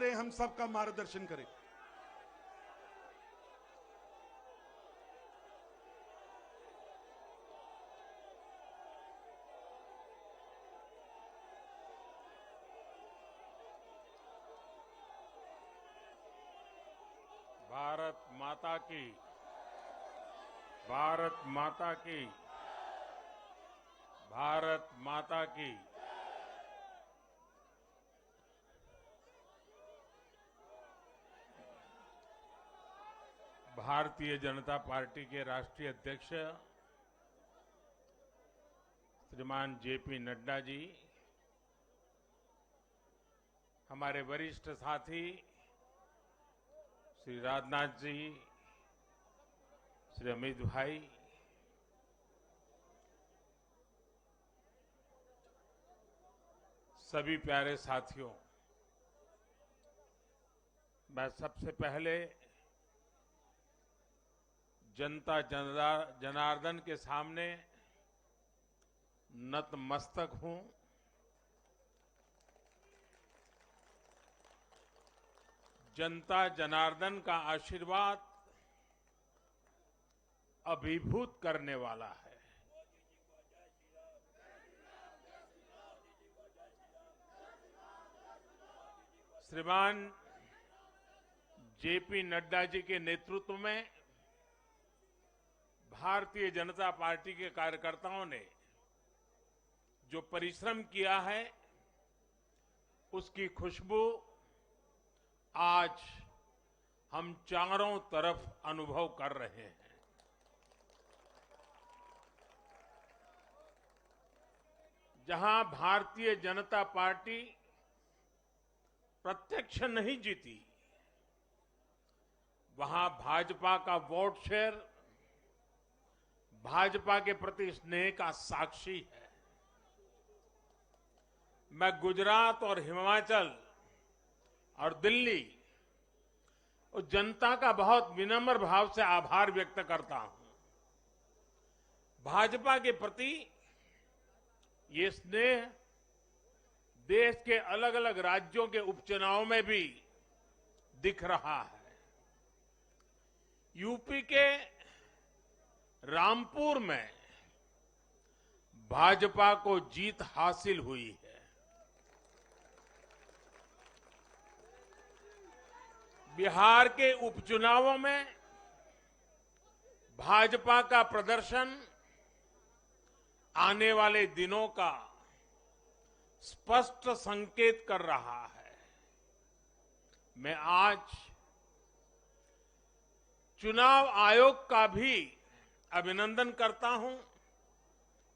करें, हम सबका मार्गदर्शन करें। भारत माता की, भारत माता की, भारत माता की। भारतीय जनता पार्टी के राष्ट्रीय अध्यक्ष श्रीमान जेपी नड्डा जी, हमारे वरिष्ठ साथी श्री राजनाथ जी, श्री अमित भाई, सभी प्यारे साथियों, मैं सबसे पहले जनता जनार्दन के सामने नतमस्तक हूं। जनता जनार्दन का आशीर्वाद अभिभूत करने वाला है। श्रीमान जेपी नड्डा जी के नेतृत्व में भारतीय जनता पार्टी के कार्यकर्ताओं ने जो परिश्रम किया है, उसकी खुशबू आज हम चारों तरफ अनुभव कर रहे हैं। जहां भारतीय जनता पार्टी प्रत्यक्ष नहीं जीती, वहां भाजपा का वोट शेयर भाजपा के प्रति स्नेह का साक्षी है। मैं गुजरात और हिमाचल और दिल्ली और जनता का बहुत विनम्र भाव से आभार व्यक्त करता हूं। भाजपा के प्रति ये स्नेह देश के अलग अलग राज्यों के उपचुनाव में भी दिख रहा है। यूपी के रामपुर में भाजपा को जीत हासिल हुई है। बिहार के उपचुनावों में भाजपा का प्रदर्शन आने वाले दिनों का स्पष्ट संकेत कर रहा है। मैं आज चुनाव आयोग का भी अभिनंदन करता हूं,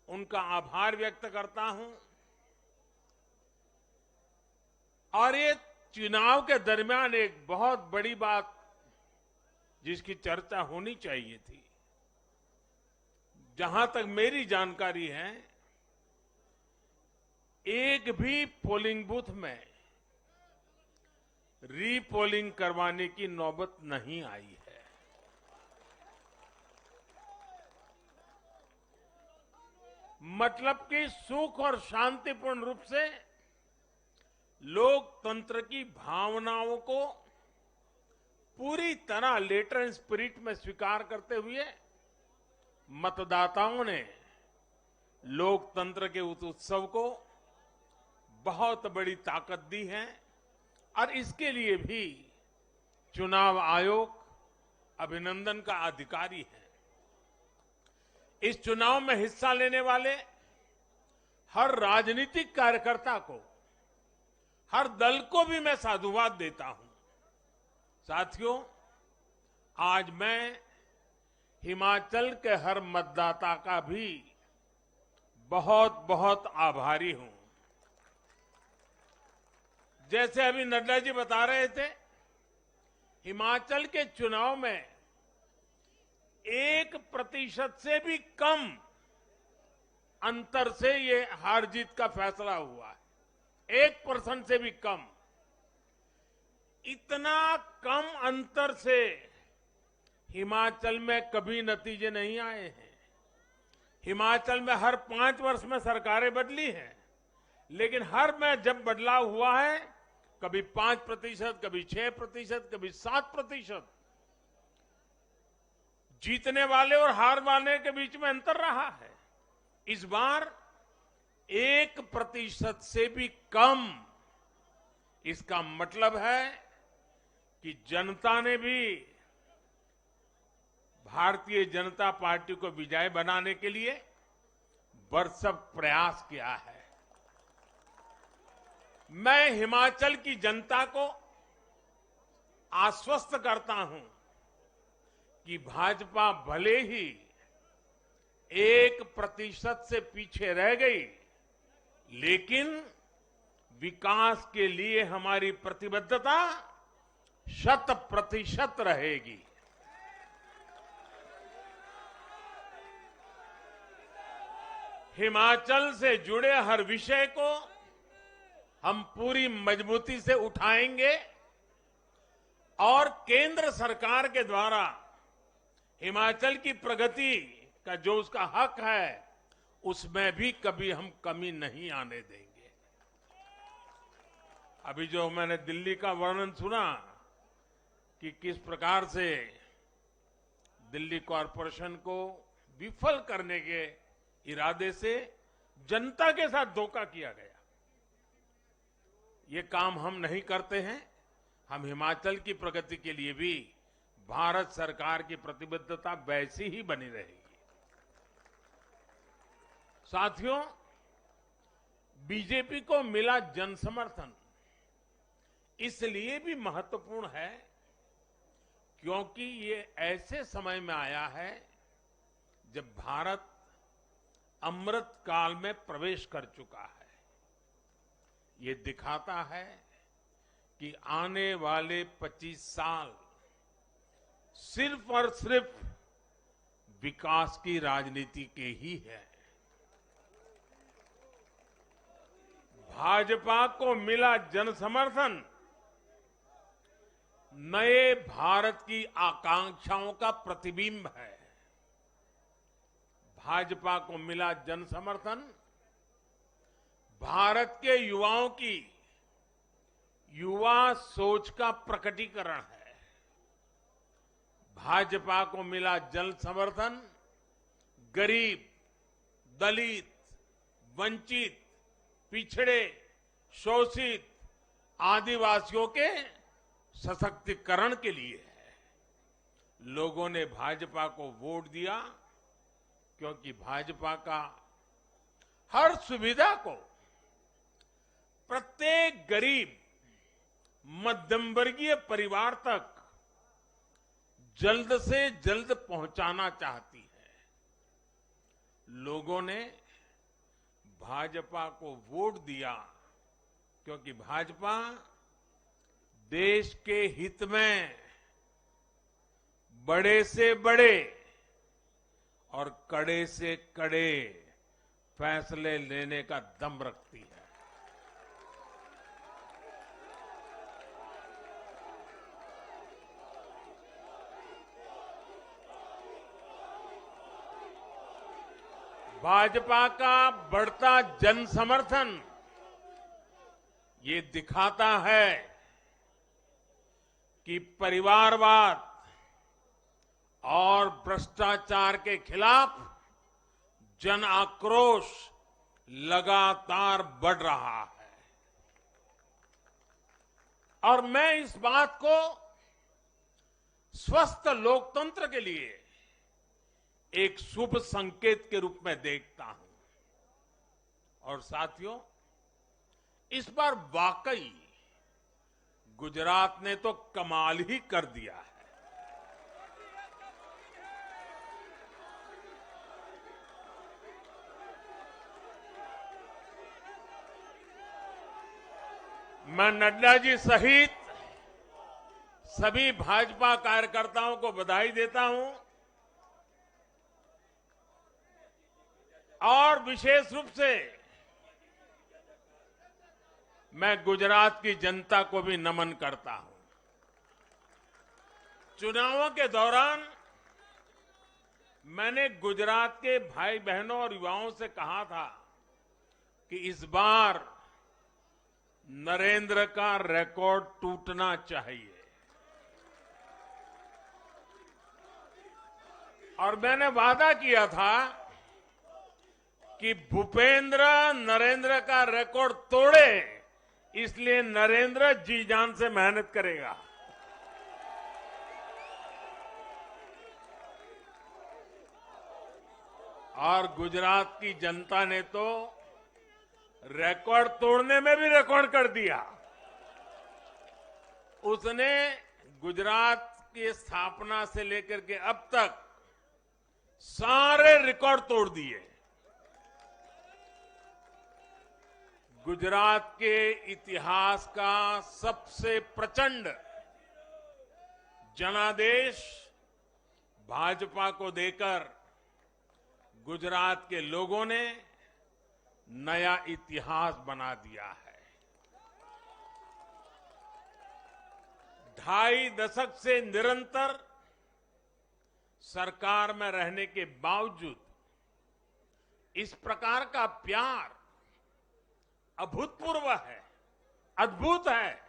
उनका आभार व्यक्त करता हूं। और ये चुनाव के दरमियान एक बहुत बड़ी बात जिसकी चर्चा होनी चाहिए थी, जहां तक मेरी जानकारी है, एक भी पोलिंग बूथ में रीपोलिंग करवाने की नौबत नहीं आई है। मतलब कि सुख और शांतिपूर्ण रूप से लोकतंत्र की भावनाओं को पूरी तरह लेटर एंड स्पिरिट में स्वीकार करते हुए मतदाताओं ने लोकतंत्र के उस उत्सव को बहुत बड़ी ताकत दी है। और इसके लिए भी चुनाव आयोग अभिनंदन का अधिकारी है। इस चुनाव में हिस्सा लेने वाले हर राजनीतिक कार्यकर्ता को, हर दल को भी मैं साधुवाद देता हूं। साथियों, आज मैं हिमाचल के हर मतदाता का भी बहुत बहुत आभारी हूं। जैसे अभी नड्डा जी बता रहे थे, हिमाचल के चुनाव में 1% से भी कम अंतर से ये हार जीत का फैसला हुआ है। 1% से भी कम। इतना कम अंतर से हिमाचल में कभी नतीजे नहीं आए हैं। हिमाचल में हर 5 वर्ष में सरकारें बदली हैं, लेकिन हर में जब बदलाव हुआ है कभी 5%, कभी 6%, कभी 7%। जीतने वाले और हार वाले के बीच में अंतर रहा है। इस बार 1% से भी कम। इसका मतलब है कि जनता ने भी भारतीय जनता पार्टी को विजयी बनाने के लिए भरसक प्रयास किया है। मैं हिमाचल की जनता को आश्वस्त करता हूं कि भाजपा भले ही 1% से पीछे रह गई, लेकिन विकास के लिए हमारी प्रतिबद्धता 100% रहेगी। हिमाचल से जुड़े हर विषय को हम पूरी मजबूती से उठाएंगे और केंद्र सरकार के द्वारा हिमाचल की प्रगति का जो उसका हक है, उसमें भी कभी हम कमी नहीं आने देंगे। अभी जो मैंने दिल्ली का वर्णन सुना कि किस प्रकार से दिल्ली कॉरपोरेशन को विफल करने के इरादे से जनता के साथ धोखा किया गया, ये काम हम नहीं करते हैं। हम हिमाचल की प्रगति के लिए भी भारत सरकार की प्रतिबद्धता वैसी ही बनी रहेगी। साथियों, बीजेपी को मिला जन समर्थन इसलिए भी महत्वपूर्ण है क्योंकि ये ऐसे समय में आया है जब भारत अमृत काल में प्रवेश कर चुका है। ये दिखाता है कि आने वाले 25 साल सिर्फ और सिर्फ विकास की राजनीति के ही है। भाजपा को मिला जन समर्थन नए भारत की आकांक्षाओं का प्रतिबिंब है। भाजपा को मिला जन समर्थन भारत के युवाओं की युवा सोच का प्रकटीकरण है। भाजपा को मिला जन समर्थन गरीब, दलित, वंचित, पिछड़े, शोषित, आदिवासियों के सशक्तिकरण के लिए है। लोगों ने भाजपा को वोट दिया क्योंकि भाजपा का हर सुविधा को प्रत्येक गरीब, मध्यम वर्गीय परिवार तक जल्द से जल्द पहुंचाना चाहती है। लोगों ने भाजपा को वोट दिया क्योंकि भाजपा देश के हित में बड़े से बड़े और कड़े से कड़े फैसले लेने का दम रखती है। भाजपा का बढ़ता जन समर्थन ये दिखाता है कि परिवारवाद और भ्रष्टाचार के खिलाफ जन आक्रोश लगातार बढ़ रहा है। और मैं इस बात को स्वस्थ लोकतंत्र के लिए एक शुभ संकेत के रूप में देखता हूं। और साथियों, इस बार वाकई गुजरात ने तो कमाल ही कर दिया है। मैं नड्डा जी सहित सभी भाजपा कार्यकर्ताओं को बधाई देता हूं और विशेष रूप से मैं गुजरात की जनता को भी नमन करता हूं। चुनावों के दौरान मैंने गुजरात के भाई बहनों और युवाओं से कहा था कि इस बार नरेंद्र का रिकॉर्ड टूटना चाहिए। और मैंने वादा किया था कि भूपेंद्र नरेंद्र का रिकॉर्ड तोड़े, इसलिए नरेंद्र जी जान से मेहनत करेगा। और गुजरात की जनता ने तो रिकॉर्ड तोड़ने में भी रिकॉर्ड कर दिया। उसने गुजरात की स्थापना से लेकर के अब तक सारे रिकॉर्ड तोड़ दिए। गुजरात के इतिहास का सबसे प्रचंड जनादेश भाजपा को देकर गुजरात के लोगों ने नया इतिहास बना दिया है। 2.5 दशक से निरंतर सरकार में रहने के बावजूद इस प्रकार का प्यार अभूतपूर्व है, अद्भुत है।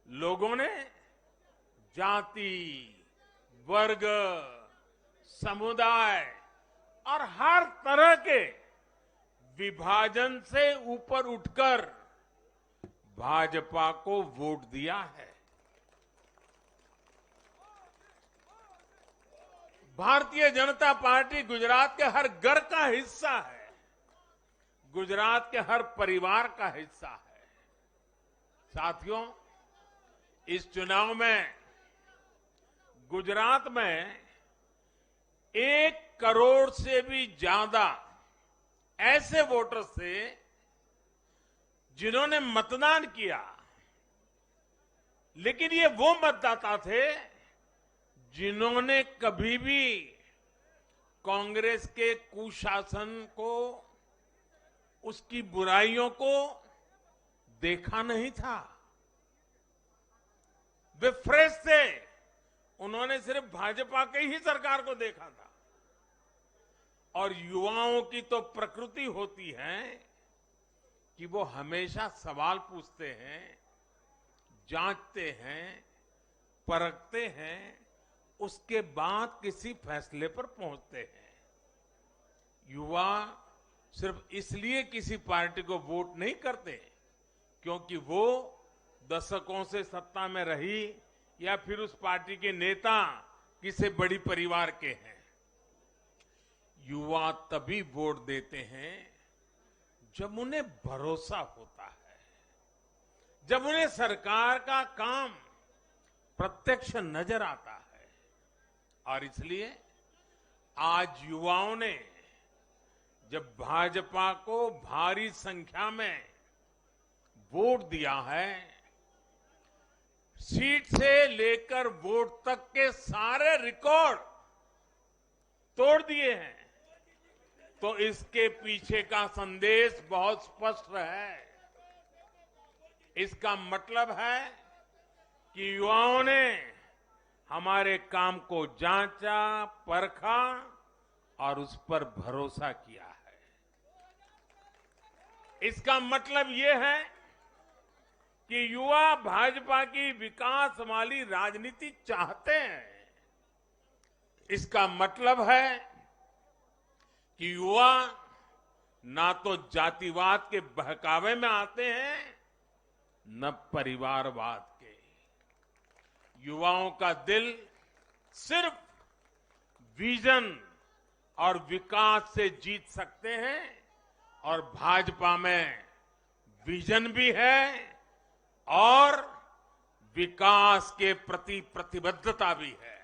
लोगों ने जाति, वर्ग, समुदाय और हर तरह के विभाजन से ऊपर उठकर भाजपा को वोट दिया है। भारतीय जनता पार्टी गुजरात के हर घर का हिस्सा है, गुजरात के हर परिवार का हिस्सा है। साथियों, इस चुनाव में गुजरात में 1 करोड़ से भी ज्यादा ऐसे वोटर्स थे जिन्होंने मतदान किया, लेकिन ये वो मतदाता थे जिन्होंने कभी भी कांग्रेस के कुशासन को, उसकी बुराइयों को देखा नहीं था। वे फ्रेश थे, उन्होंने सिर्फ भाजपा की ही सरकार को देखा था। और युवाओं की तो प्रकृति होती है कि वो हमेशा सवाल पूछते हैं, जांचते हैं, परखते हैं, उसके बाद किसी फैसले पर पहुंचते हैं। युवा सिर्फ इसलिए किसी पार्टी को वोट नहीं करते क्योंकि वो दशकों से सत्ता में रही या फिर उस पार्टी के नेता किसी बड़ी परिवार के हैं। युवा तभी वोट देते हैं जब उन्हें भरोसा होता है, जब उन्हें सरकार का काम प्रत्यक्ष नजर आता है। और इसलिए आज युवाओं ने जब भाजपा को भारी संख्या में वोट दिया है, सीट से लेकर वोट तक के सारे रिकॉर्ड तोड़ दिए हैं, तो इसके पीछे का संदेश बहुत स्पष्ट है। इसका मतलब है कि युवाओं ने हमारे काम को जांचा, परखा और उस पर भरोसा किया है। इसका मतलब ये है कि युवा भाजपा की विकास वाली राजनीति चाहते हैं। इसका मतलब है कि युवा ना तो जातिवाद के बहकावे में आते हैं, न परिवारवाद के। युवाओं का दिल सिर्फ विजन और विकास से जीत सकते हैं, और भाजपा में विजन भी है और विकास के प्रति प्रतिबद्धता भी है।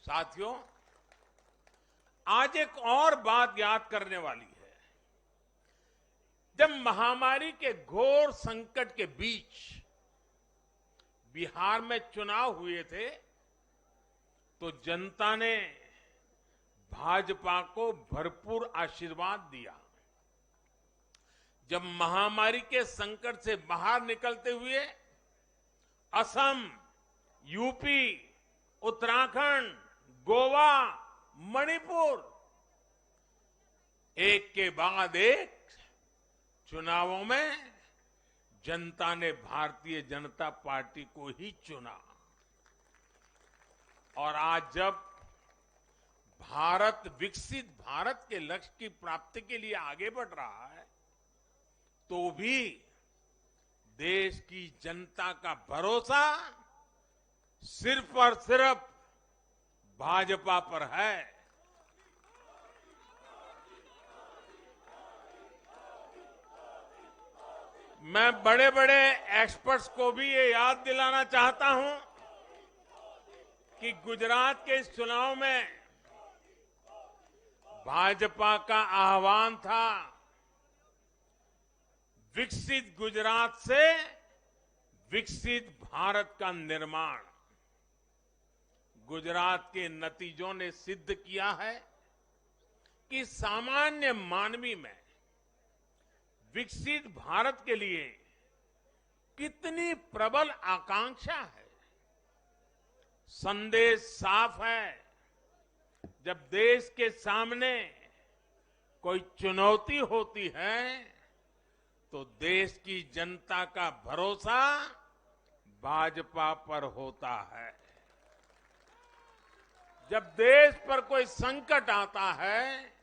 साथियों, आज एक और बात याद करने वाली है। जब महामारी के घोर संकट के बीच बिहार में चुनाव हुए थे, तो जनता ने भाजपा को भरपूर आशीर्वाद दिया। जब महामारी के संकट से बाहर निकलते हुए असम, यूपी, उत्तराखंड, गोवा, मणिपुर एक के बाद एक चुनावों में जनता ने भारतीय जनता पार्टी को ही चुना और आज जब भारत विकसित भारत के लक्ष्य की प्राप्ति के लिए आगे बढ़ रहा है तो भी देश की जनता का भरोसा सिर्फ और सिर्फ भाजपा पर है। मैं बड़े बड़े एक्सपर्ट्स को भी ये याद दिलाना चाहता हूं कि गुजरात के इस चुनाव में भाजपा का आह्वान था विकसित गुजरात से विकसित भारत का निर्माण। गुजरात के नतीजों ने सिद्ध किया है कि सामान्य मानवी में विकसित भारत के लिए कितनी प्रबल आकांक्षा है। संदेश साफ है, जब देश के सामने कोई चुनौती होती है तो देश की जनता का भरोसा भाजपा पर होता है। जब देश पर कोई संकट आता है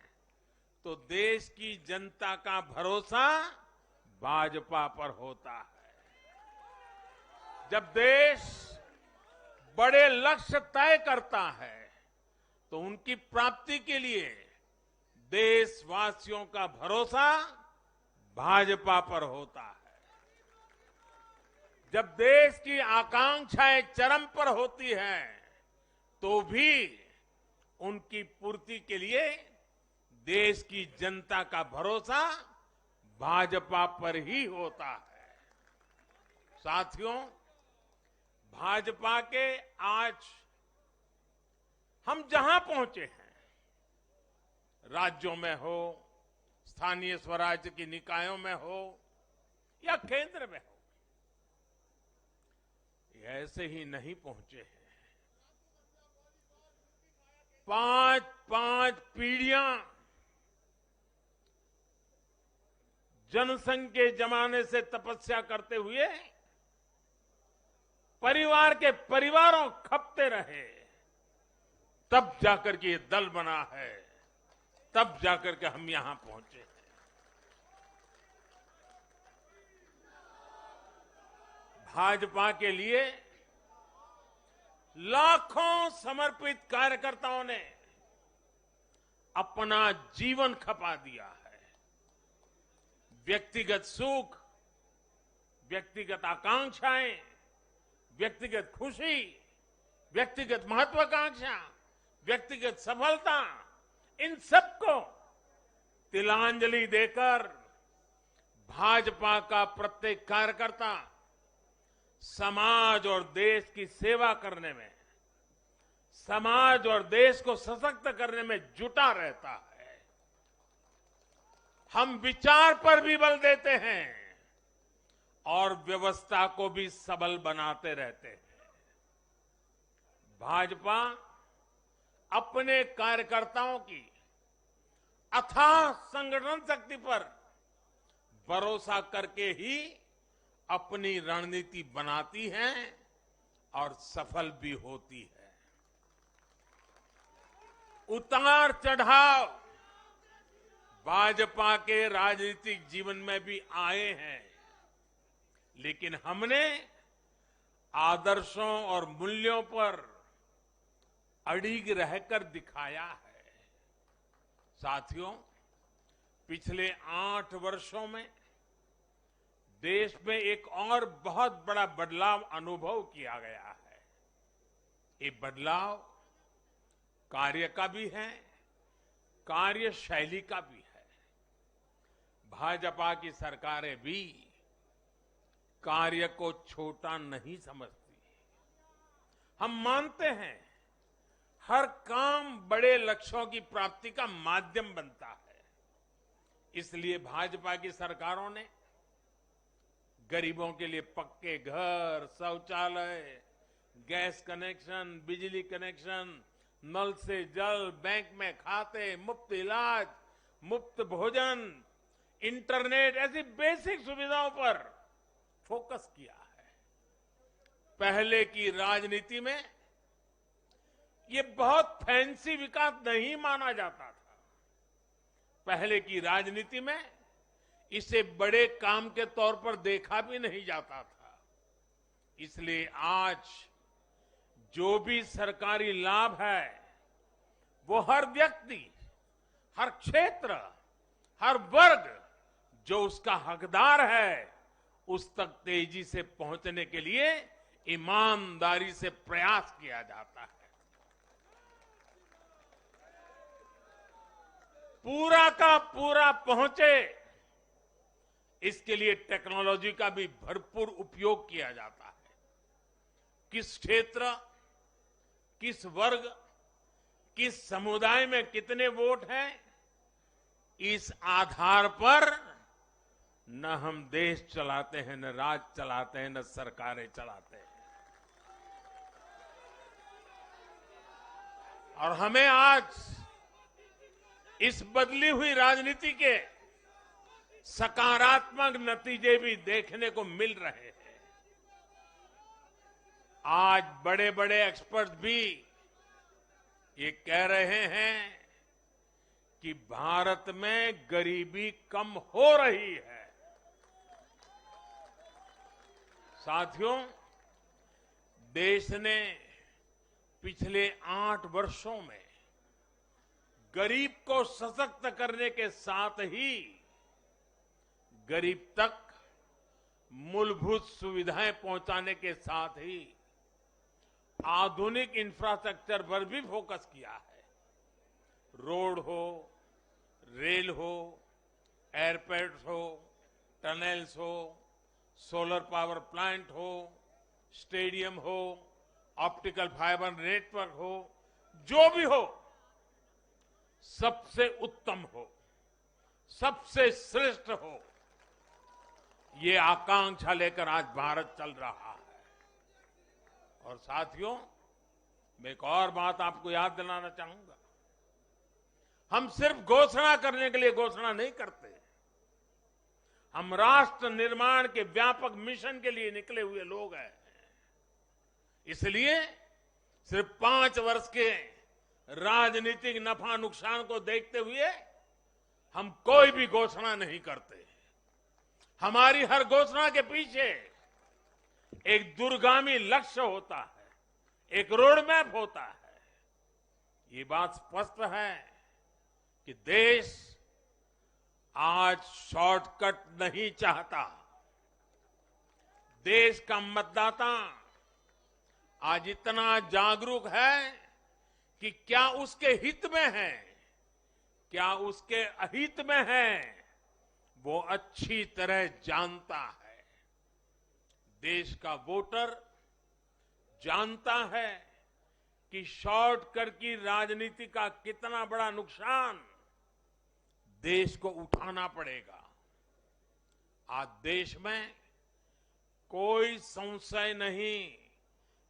तो देश की जनता का भरोसा भाजपा पर होता है। जब देश बड़े लक्ष्य तय करता है तो उनकी प्राप्ति के लिए देशवासियों का भरोसा भाजपा पर होता है। जब देश की आकांक्षाएं चरम पर होती हैं तो भी उनकी पूर्ति के लिए देश की जनता का भरोसा भाजपा पर ही होता है। साथियों, भाजपा के आज हम जहां पहुंचे हैं, राज्यों में हो, स्थानीय स्वराज्य की निकायों में हो या केंद्र में हो, ये ऐसे ही नहीं पहुंचे हैं। 5 पीढ़ियां जनसंघ के जमाने से तपस्या करते हुए परिवार के परिवारों खपते रहे, तब जाकर के ये दल बना है, तब जाकर के हम यहां पहुंचे हैं। भाजपा के लिए लाखों समर्पित कार्यकर्ताओं ने अपना जीवन खपा दिया है। व्यक्तिगत सुख, व्यक्तिगत आकांक्षाएं, व्यक्तिगत खुशी, व्यक्तिगत महत्वाकांक्षा, व्यक्तिगत सफलता, इन सबको तिलांजलि देकर भाजपा का प्रत्येक कार्यकर्ता समाज और देश की सेवा करने में, समाज और देश को सशक्त करने में जुटा रहता है। हम विचार पर भी बल देते हैं और व्यवस्था को भी सबल बनाते रहते हैं। भाजपा अपने कार्यकर्ताओं की अथाह संगठन शक्ति पर भरोसा करके ही अपनी रणनीति बनाती है और सफल भी होती है। उतार चढ़ाव भाजपा के राजनीतिक जीवन में भी आए हैं, लेकिन हमने आदर्शों और मूल्यों पर अड़िग रहकर दिखाया है। साथियों, पिछले 8 वर्षों में देश में एक और बहुत बड़ा बदलाव अनुभव किया गया है। ये बदलाव कार्य का भी है, कार्यशैली का भी है। भाजपा की सरकारें भी कार्य को छोटा नहीं समझती। हम मानते हैं हर काम बड़े लक्ष्यों की प्राप्ति का माध्यम बनता है। इसलिए भाजपा की सरकारों ने गरीबों के लिए पक्के घर, शौचालय, गैस कनेक्शन, बिजली कनेक्शन, नल से जल, बैंक में खाते, मुफ्त इलाज, मुफ्त भोजन, इंटरनेट ऐसी बेसिक सुविधाओं पर फोकस किया है। पहले की राजनीति में ये बहुत फैंसी विकास नहीं माना जाता था। पहले की राजनीति में इसे बड़े काम के तौर पर देखा भी नहीं जाता था। इसलिए आज जो भी सरकारी लाभ है वो हर व्यक्ति, हर क्षेत्र, हर वर्ग जो उसका हकदार है उस तक तेजी से पहुंचने के लिए ईमानदारी से प्रयास किया जाता है। पूरा का पूरा पहुंचे इसके लिए टेक्नोलॉजी का भी भरपूर उपयोग किया जाता है। किस क्षेत्र, किस वर्ग, किस समुदाय में कितने वोट हैं, इस आधार पर न हम देश चलाते हैं, न राज्य चलाते हैं, न सरकारें चलाते हैं। और हमें आज इस बदली हुई राजनीति के सकारात्मक नतीजे भी देखने को मिल रहे हैं। आज बड़े बड़े एक्सपर्ट भी ये कह रहे हैं कि भारत में गरीबी कम हो रही है। साथियों, देश ने पिछले 8 वर्षों में गरीब को सशक्त करने के साथ ही गरीब तक मूलभूत सुविधाएं पहुंचाने के साथ ही आधुनिक इंफ्रास्ट्रक्चर पर भी फोकस किया है। रोड हो, रेल हो, एयरपोर्ट हो, टनल्स हो, सोलर पावर प्लांट हो, स्टेडियम हो, ऑप्टिकल फाइबर नेटवर्क हो, जो भी हो सबसे उत्तम हो, सबसे श्रेष्ठ हो, ये आकांक्षा लेकर आज भारत चल रहा है। और साथियों, मैं एक और बात आपको याद दिलाना चाहूंगा। हम सिर्फ घोषणा करने के लिए घोषणा नहीं करते, हम राष्ट्र निर्माण के व्यापक मिशन के लिए निकले हुए लोग हैं। इसलिए सिर्फ 5 वर्ष के राजनीतिक नफा नुकसान को देखते हुए हम कोई भी घोषणा नहीं करते। हमारी हर घोषणा के पीछे एक दूरगामी लक्ष्य होता है, एक रोड मैप होता है। ये बात स्पष्ट है कि देश आज शॉर्टकट नहीं चाहता। देश का मतदाता आज इतना जागरूक है कि क्या उसके हित में है, क्या उसके अहित में है, वो अच्छी तरह जानता है। देश का वोटर जानता है कि शॉर्टकट की राजनीति का कितना बड़ा नुकसान देश को उठाना पड़ेगा। आज देश में कोई संशय नहीं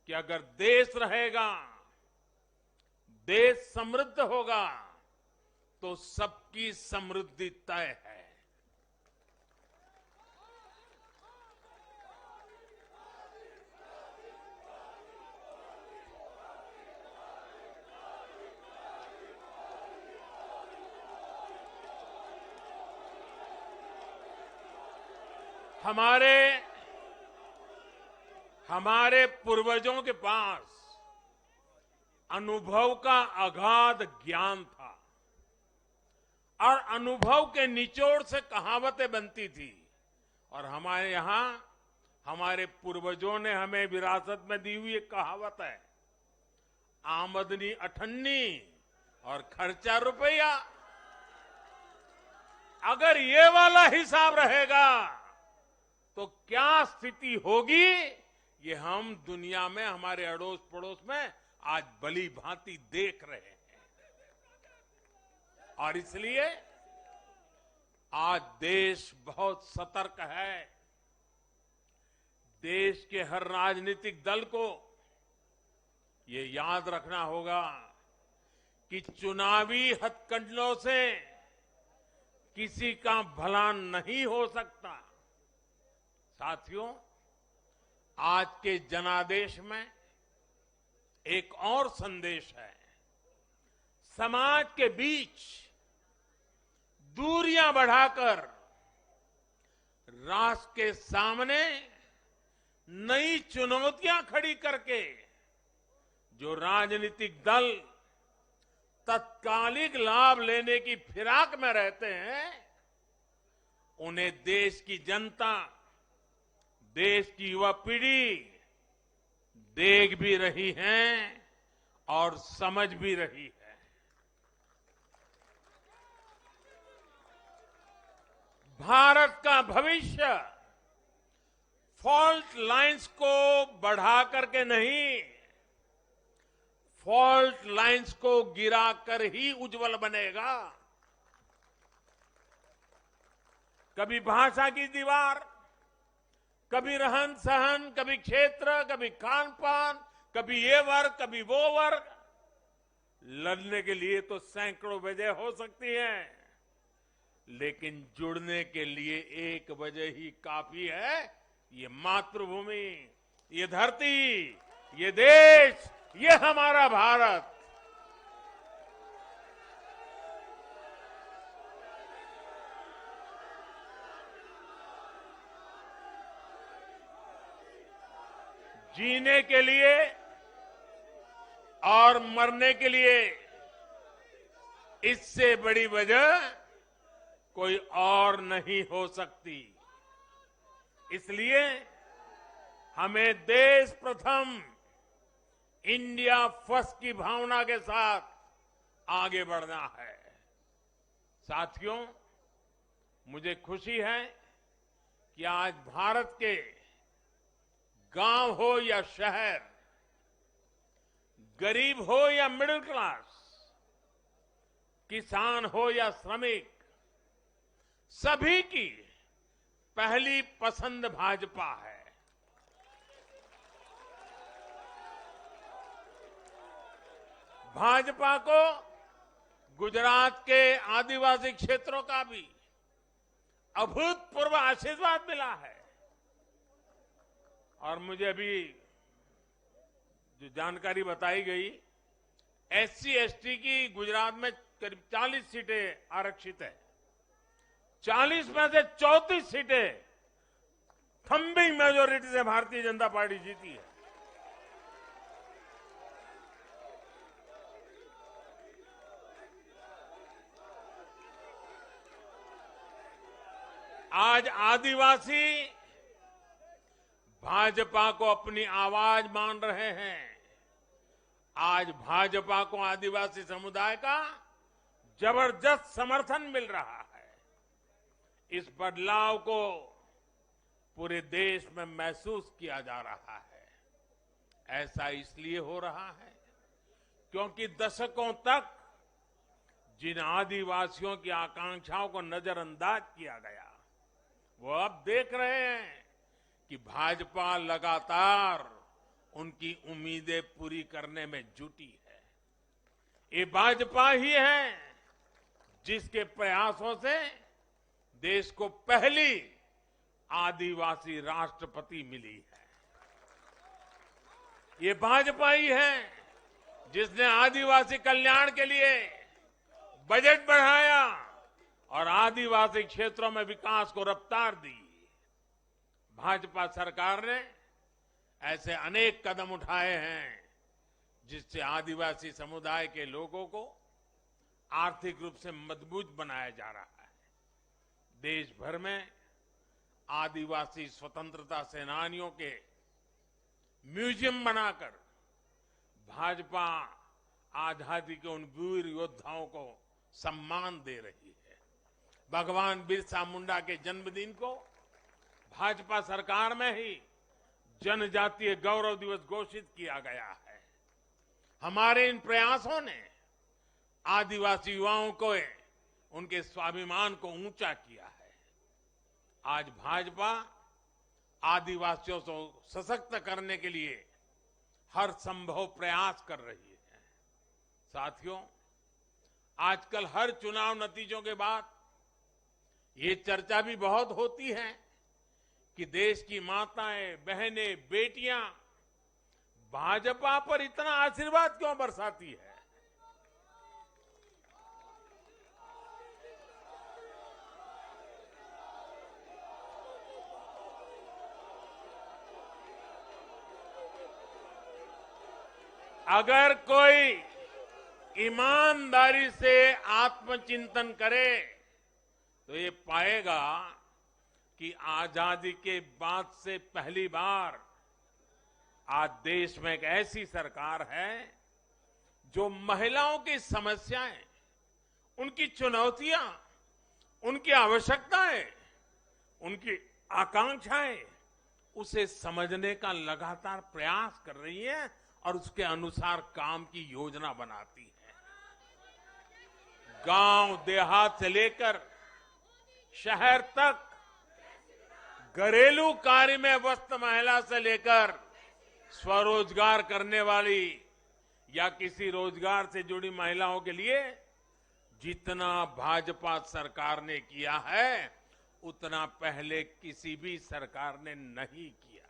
कि अगर देश रहेगा, देश समृद्ध होगा, तो सबकी समृद्धि तय है। हमारे पूर्वजों के पास अनुभव का अगाध ज्ञान था और अनुभव के निचोड़ से कहावतें बनती थी। और हमारे यहां हमारे पूर्वजों ने हमें विरासत में दी हुई एक कहावत है, आमदनी अठन्नी और खर्चा रुपया। अगर ये वाला हिसाब रहेगा तो क्या स्थिति होगी, ये हम दुनिया में हमारे अड़ोस पड़ोस में आज भली भांति देख रहे हैं। और इसलिए आज देश बहुत सतर्क है। देश के हर राजनीतिक दल को ये याद रखना होगा कि चुनावी हथकंडों से किसी का भला नहीं हो सकता। साथियों, आज के जनादेश में एक और संदेश है। समाज के बीच दूरियां बढ़ाकर राष्ट्र के सामने नई चुनौतियां खड़ी करके जो राजनीतिक दल तत्कालिक लाभ लेने की फिराक में रहते हैं, उन्हें देश की जनता, देश की युवा पीढ़ी देख भी रही है और समझ भी रही है। भारत का भविष्य फॉल्ट लाइंस को बढ़ा करके नहीं, फॉल्ट लाइंस को गिराकर ही उज्जवल बनेगा। कभी भाषा की दीवार, कभी रहन सहन, कभी क्षेत्र, कभी खान पान, कभी ये वर्ग, कभी वो वर्ग। लड़ने के लिए तो सैकड़ों वजह हो सकती हैं, लेकिन जुड़ने के लिए एक वजह ही काफी है। ये मातृभूमि, ये धरती, ये देश, ये हमारा भारत। जीने के लिए और मरने के लिए इससे बड़ी वजह कोई और नहीं हो सकती। इसलिए हमें देश प्रथम, इंडिया फर्स्ट की भावना के साथ आगे बढ़ना है। साथियों, मुझे खुशी है कि आज भारत के गांव हो या शहर, गरीब हो या मिडिल क्लास, किसान हो या श्रमिक, सभी की पहली पसंद भाजपा है। भाजपा को गुजरात के आदिवासी क्षेत्रों का भी अभूतपूर्व आशीर्वाद मिला है। और मुझे अभी जो जानकारी बताई गई, एससी एसटी की गुजरात में करीब 40 सीटें आरक्षित है। 40 में से 34 सीटें थम्बिंग मेजोरिटी से भारतीय जनता पार्टी जीती है। आज आदिवासी भाजपा को अपनी आवाज मान रहे हैं। आज भाजपा को आदिवासी समुदाय का जबरदस्त समर्थन मिल रहा है। इस बदलाव को पूरे देश में महसूस किया जा रहा है। ऐसा इसलिए हो रहा है क्योंकि दशकों तक जिन आदिवासियों की आकांक्षाओं को नजरअंदाज किया गया, वो अब देख रहे हैं कि भाजपा लगातार उनकी उम्मीदें पूरी करने में जुटी है। ये भाजपा ही है जिसके प्रयासों से देश को पहली आदिवासी राष्ट्रपति मिली है। ये भाजपा ही है जिसने आदिवासी कल्याण के लिए बजट बढ़ाया और आदिवासी क्षेत्रों में विकास को रफ्तार दी। भाजपा सरकार ने ऐसे अनेक कदम उठाए हैं जिससे आदिवासी समुदाय के लोगों को आर्थिक रूप से मजबूत बनाया जा रहा है। देश भर में आदिवासी स्वतंत्रता सेनानियों के म्यूजियम बनाकर भाजपा आजादी के उन वीर योद्धाओं को सम्मान दे रही है। भगवान बिरसा मुंडा के जन्मदिन को भाजपा सरकार में ही जनजातीय गौरव दिवस घोषित किया गया है। हमारे इन प्रयासों ने आदिवासी युवाओं को उनके स्वाभिमान को ऊंचा किया है। आज भाजपा आदिवासियों को सशक्त करने के लिए हर संभव प्रयास कर रही है। साथियों, आजकल हर चुनाव नतीजों के बाद ये चर्चा भी बहुत होती है कि देश की माताएं, बहनें, बेटियां भाजपा पर इतना आशीर्वाद क्यों बरसाती है। अगर कोई ईमानदारी से आत्मचिंतन करे तो ये पाएगा कि आजादी के बाद से पहली बार आज देश में एक ऐसी सरकार है जो महिलाओं की समस्याएं, उनकी चुनौतियां, उनकी आवश्यकताएं, उनकी आकांक्षाएं, उसे समझने का लगातार प्रयास कर रही है और उसके अनुसार काम की योजना बनाती है। गांव देहात से लेकर शहर तक, घरेलू कार्य में व्यस्त महिला से लेकर स्वरोजगार करने वाली या किसी रोजगार से जुड़ी महिलाओं के लिए जितना भाजपा सरकार ने किया है उतना पहले किसी भी सरकार ने नहीं किया।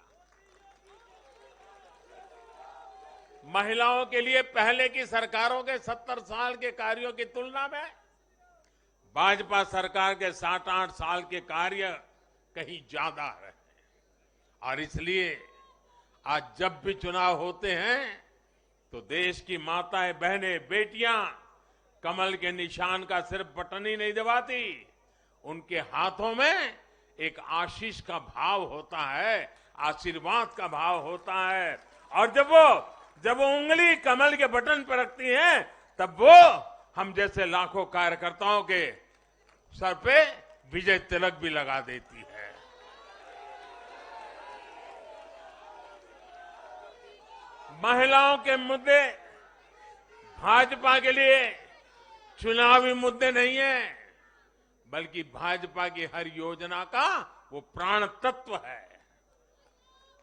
महिलाओं के लिए पहले की सरकारों के 70 साल के कार्यों की तुलना में भाजपा सरकार के 7-8 साल के कार्य कहीं ज्यादा है और इसलिए आज जब भी चुनाव होते हैं तो देश की माताएं, बहनें, बेटियां कमल के निशान का सिर्फ बटन ही नहीं दबाती, उनके हाथों में एक आशीष का भाव होता है, आशीर्वाद का भाव होता है और जब वो उंगली कमल के बटन पर रखती हैं तब वो हम जैसे लाखों कार्यकर्ताओं के सर पे विजय तिलक भी लगा देती है। महिलाओं के मुद्दे भाजपा के लिए चुनावी मुद्दे नहीं है, बल्कि भाजपा की हर योजना का वो प्राण तत्व है।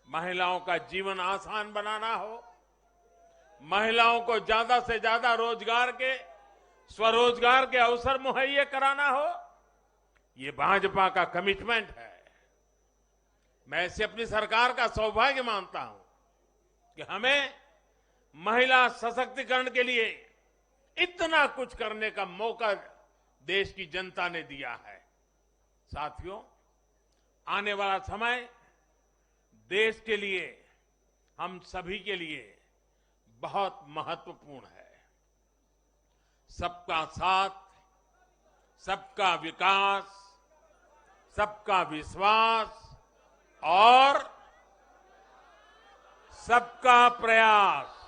महिलाओं का जीवन आसान बनाना हो, महिलाओं को ज्यादा से ज्यादा रोजगार के, स्वरोजगार के अवसर मुहैया कराना हो, ये भाजपा का कमिटमेंट है। मैं इसे अपनी सरकार का सौभाग्य मानता हूं कि हमें महिला सशक्तिकरण के लिए इतना कुछ करने का मौका देश की जनता ने दिया है। साथियों, आने वाला समय देश के लिए, हम सभी के लिए बहुत महत्वपूर्ण है। सबका साथ, सबका विकास, सबका विश्वास और सबका प्रयास,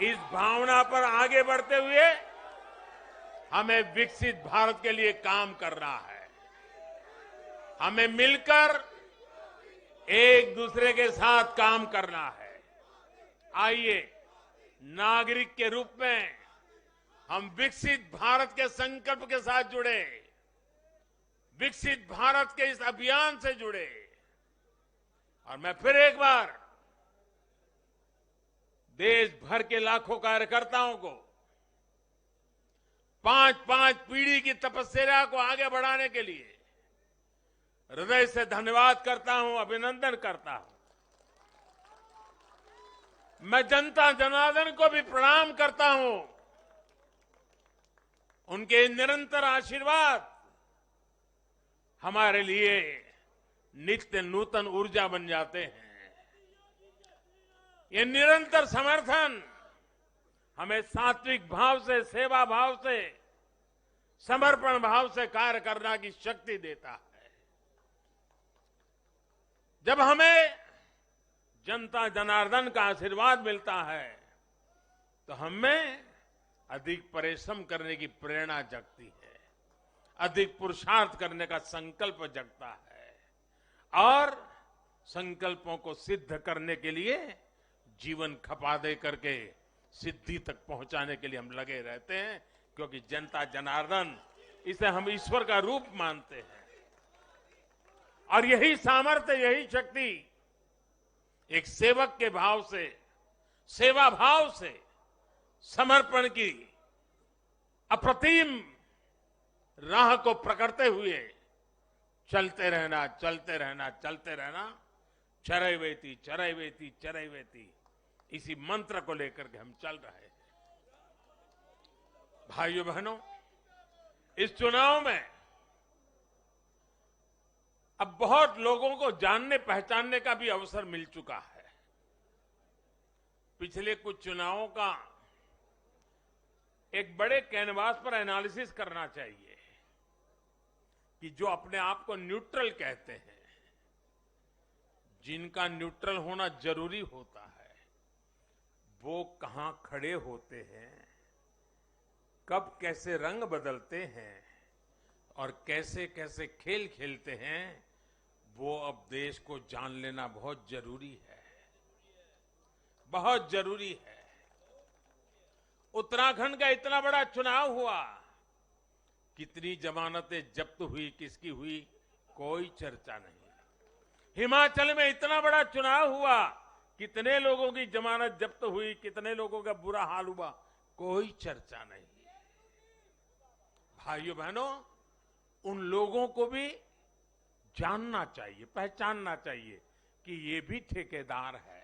इस भावना पर आगे बढ़ते हुए हमें विकसित भारत के लिए काम करना है। हमें मिलकर एक दूसरे के साथ काम करना है। आइए, नागरिक के रूप में हम विकसित भारत के संकल्प के साथ जुड़े, विकसित भारत के इस अभियान से जुड़े और मैं फिर एक बार देश भर के लाखों कार्यकर्ताओं को 5-5 पीढ़ी की तपस्या को आगे बढ़ाने के लिए हृदय से धन्यवाद करता हूं, अभिनंदन करता हूं। मैं जनता जनार्दन को भी प्रणाम करता हूं। उनके निरंतर आशीर्वाद हमारे लिए नित्य नूतन ऊर्जा बन जाते हैं। ये निरंतर समर्थन हमें सात्विक भाव से, सेवा भाव से, समर्पण भाव से कार्य करने की शक्ति देता है। जब हमें जनता जनार्दन का आशीर्वाद मिलता है तो हमें अधिक परिश्रम करने की प्रेरणा जगती है, अधिक पुरुषार्थ करने का संकल्प जगता है और संकल्पों को सिद्ध करने के लिए जीवन खपा दे करके सिद्धि तक पहुंचाने के लिए हम लगे रहते हैं, क्योंकि जनता जनार्दन, इसे हम ईश्वर का रूप मानते हैं और यही सामर्थ्य, यही शक्ति एक सेवक के भाव से, सेवा भाव से, समर्पण की अप्रतिम राह को प्रकटते हुए चलते रहना, चलते रहना, चलते रहना, चरैवेति चरैवेति चरैवेति, इसी मंत्र को लेकर के हम चल रहे हैं। भाइयों बहनों, इस चुनाव में अब बहुत लोगों को जानने पहचानने का भी अवसर मिल चुका है। पिछले कुछ चुनावों का एक बड़े कैनवास पर एनालिसिस करना चाहिए कि जो अपने आप को न्यूट्रल कहते हैं, जिनका न्यूट्रल होना जरूरी होता है, वो कहां खड़े होते हैं, कब कैसे रंग बदलते हैं और कैसे कैसे खेल खेलते हैं, वो अब देश को जान लेना बहुत जरूरी है, बहुत जरूरी है। उत्तराखंड का इतना बड़ा चुनाव हुआ, कितनी जमानतें जब्त हुई, किसकी हुई, कोई चर्चा नहीं। हिमाचल में इतना बड़ा चुनाव हुआ, कितने लोगों की जमानत जब्त हुई, कितने लोगों का बुरा हाल हुआ, कोई चर्चा नहीं। भाइयों बहनों, उन लोगों को भी जानना चाहिए, पहचानना चाहिए कि ये भी ठेकेदार है।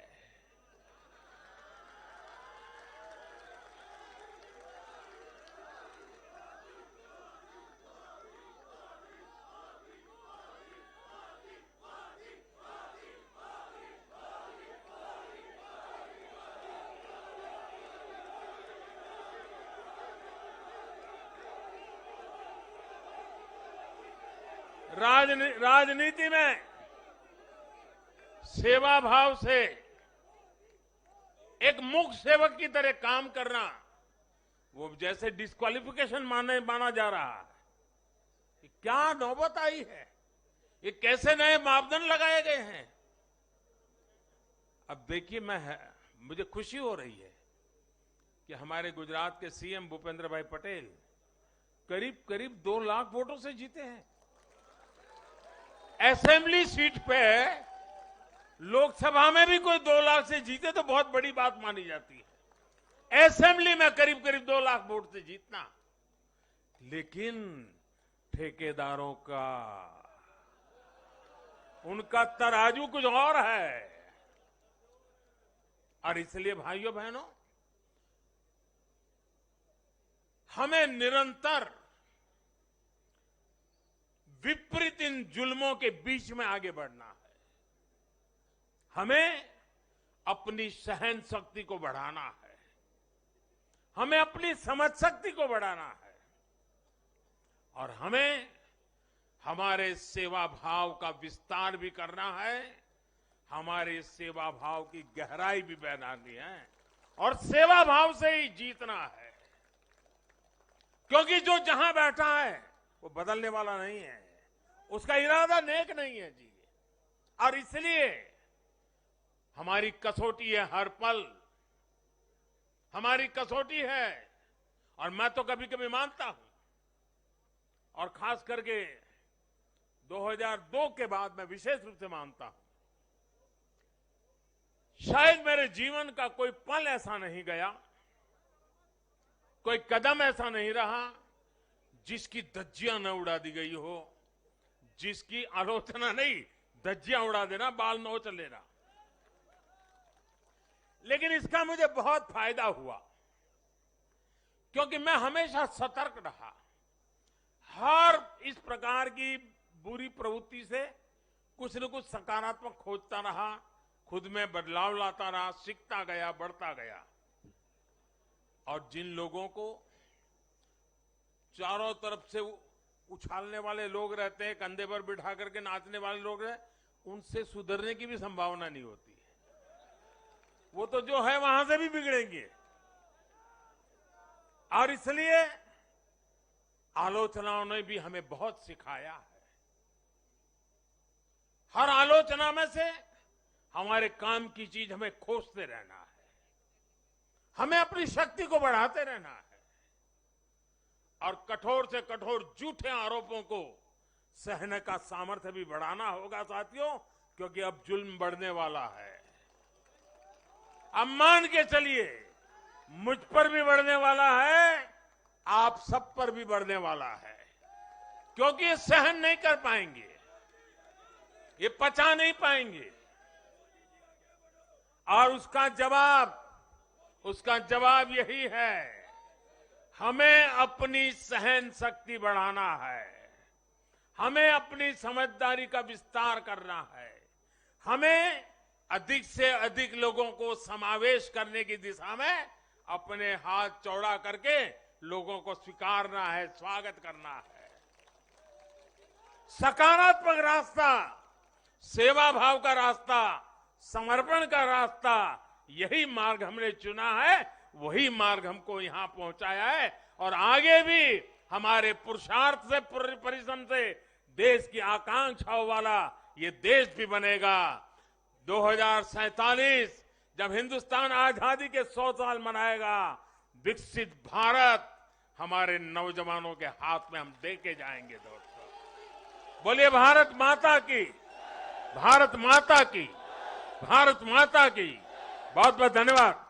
राजनीति में सेवा भाव से एक मूक सेवक की तरह काम करना, वो जैसे डिस्क्वालिफिकेशन माना जा रहा है। कि क्या नौबत आई है, ये कैसे नए मापदंड लगाए गए हैं। अब देखिए, मुझे खुशी हो रही है कि हमारे गुजरात के सीएम भूपेंद्र भाई पटेल करीब करीब 2 लाख वोटों से जीते हैं। असेंबली सीट पे लोकसभा में भी कोई 2 लाख से जीते तो बहुत बड़ी बात मानी जाती है। असेंबली में करीब करीब 2 लाख वोट से जीतना, लेकिन ठेकेदारों का, उनका तराजू कुछ और है। और इसलिए भाइयों बहनों, हमें निरंतर विपरीत इन जुल्मों के बीच में आगे बढ़ना है। हमें अपनी सहन शक्ति को बढ़ाना है, हमें अपनी समझ शक्ति को बढ़ाना है, और हमें हमारे सेवा भाव का विस्तार भी करना है, हमारे सेवा भाव की गहराई भी बढ़ानी है, और सेवा भाव से ही जीतना है। क्योंकि जो जहां बैठा है वो बदलने वाला नहीं है, उसका इरादा नेक नहीं है जी। और इसलिए हमारी कसौटी है, हर पल हमारी कसौटी है। और मैं तो कभी कभी मानता हूं, और खास करके 2002 के बाद मैं विशेष रूप से मानता हूं, शायद मेरे जीवन का कोई पल ऐसा नहीं गया, कोई कदम ऐसा नहीं रहा जिसकी धज्जियां न उड़ा दी गई हो, जिसकी आलोचना नहीं, धज्जियां उड़ा देना, बाल नोच लेना। लेकिन इसका मुझे बहुत फायदा हुआ, क्योंकि मैं हमेशा सतर्क रहा। हर इस प्रकार की बुरी प्रवृत्ति से कुछ न कुछ सकारात्मक खोजता रहा, खुद में बदलाव लाता रहा, सीखता गया, बढ़ता गया। और जिन लोगों को चारों तरफ से उछालने वाले लोग रहते हैं, कंधे पर बिठा करके नाचने वाले लोग रहते, उनसे सुधरने की भी संभावना नहीं होती है। वो तो जो है वहां से भी बिगड़ेंगे। और इसलिए आलोचनाओं ने भी हमें बहुत सिखाया है। हर आलोचना में से हमारे काम की चीज हमें खोजते रहना है, हमें अपनी शक्ति को बढ़ाते रहना है, और कठोर से कठोर झूठे आरोपों को सहने का सामर्थ्य भी बढ़ाना होगा साथियों, क्योंकि अब जुल्म बढ़ने वाला है। अब मान के चलिए, मुझ पर भी बढ़ने वाला है, आप सब पर भी बढ़ने वाला है, क्योंकि ये सहन नहीं कर पाएंगे, ये पचा नहीं पाएंगे। और उसका जवाब यही है, हमें अपनी सहन शक्ति बढ़ाना है, हमें अपनी समझदारी का विस्तार करना है, हमें अधिक से अधिक लोगों को समावेश करने की दिशा में अपने हाथ चौड़ा करके लोगों को स्वीकारना है, स्वागत करना है। सकारात्मक रास्ता, सेवा भाव का रास्ता, समर्पण का रास्ता, यही मार्ग हमने चुना है, वही मार्ग हमको यहां पहुंचाया है। और आगे भी हमारे पुरुषार्थ से, परिश्रम से देश की आकांक्षाओं वाला ये देश भी बनेगा। 2047 जब हिंदुस्तान आजादी के 100 साल मनाएगा, विकसित भारत हमारे नौजवानों के हाथ में हम देके जाएंगे। दोस्तों बोलिए भारत माता की, भारत माता की, भारत माता की। बहुत बहुत धन्यवाद।